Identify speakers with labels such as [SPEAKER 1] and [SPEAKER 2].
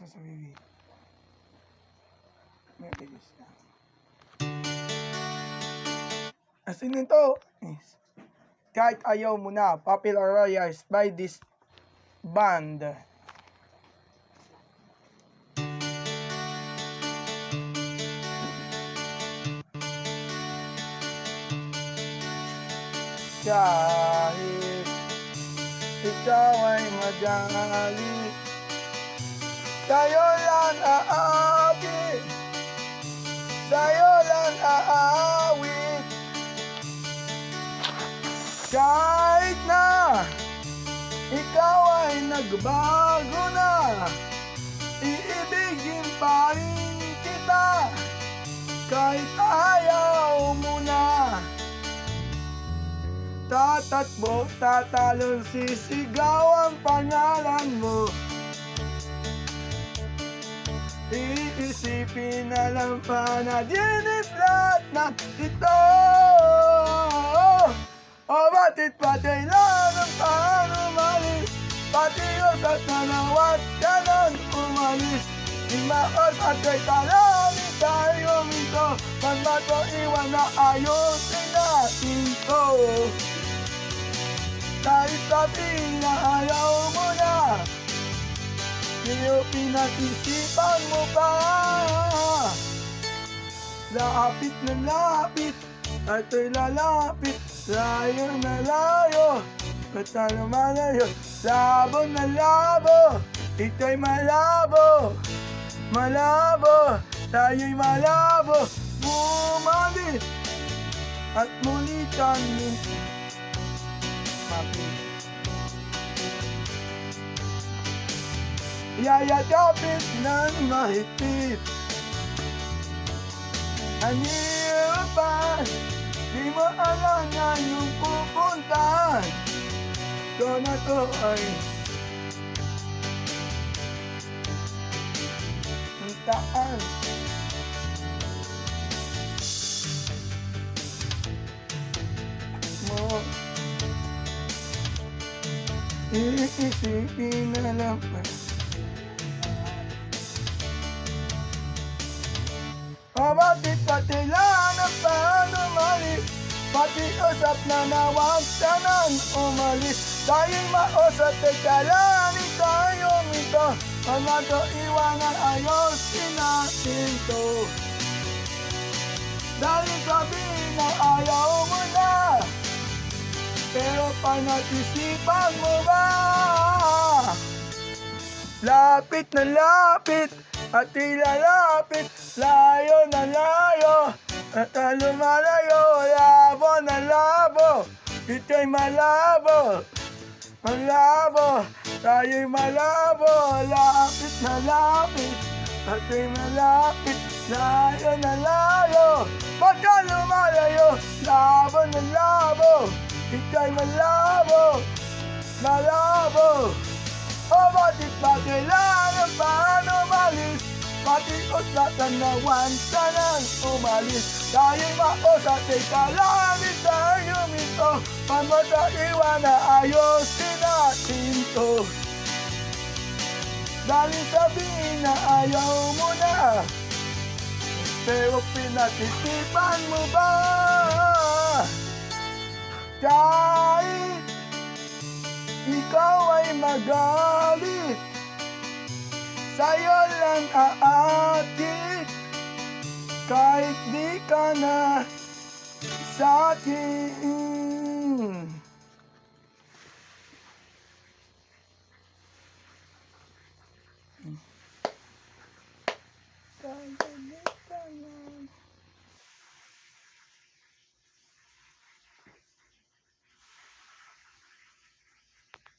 [SPEAKER 1] mo sa bibig. May bilis na. Asin nito is Kahit Ayaw Mo Na, popularized by this band. Kahit ikaw ay magalit, sa'yo lang aabit, sa'yo lang aawit. Kahit na ikaw ay nagbago na, iibigin pa rin kita, kahit ayaw mo na. Tatakbo, tatalon, sisigaw ang pangalan mo. Iisipin na lang panaginip lahat na ito. O batit patay lang ang panumalis, pati usat na nawat ka nun umalis. Imaos at kay talangin tayo minto, pagbato iwan na ayusin natin to. Kahit sabihin na ayaw mo na, ngayon pinag-isipan mo pa. Lapit na lapit, at ito'y lalapit, layo na layo, at tayo malayo. Labo na labo, ito'y malabo, malabo, tayo'y malabo. Bumalik at muli kami yayakapit ng mahigpit. Anirapan, di mo alam na yung pupuntahan. Ito na to ay puntaan. Mo iisipin na lang bakit pati lang ang panumalis, pati usap na nawag ka nang umalis. Dahil mausap ay kalanin tayo ito, mga to iwanan ayosin natin to. Dahil sabihin na ayaw mo na, pero panag-isipan mo ba? Lapit na lapit, at ilalapit, layo na layo, at lumalayo. Labo na labo, ito'y malabo, malabo, tayo'y malabo. Lapit na lapit, at ito'y malapit, layo na layo, pagka lumalayo. Labo na labo, ito'y malabo, malabo. O batit ba kailangan pa umalis, pati uslatan na wansa nang umalis. Dahil mausat ay kalamin tayo mito, pamata iwan na ayosin natin to. Dahil sabihin na ayaw mo na, pero pinag-isipan mo ba? Kahit ikaw ay magalit, sa'yo lang aatit, kahit di ka na sa'kin.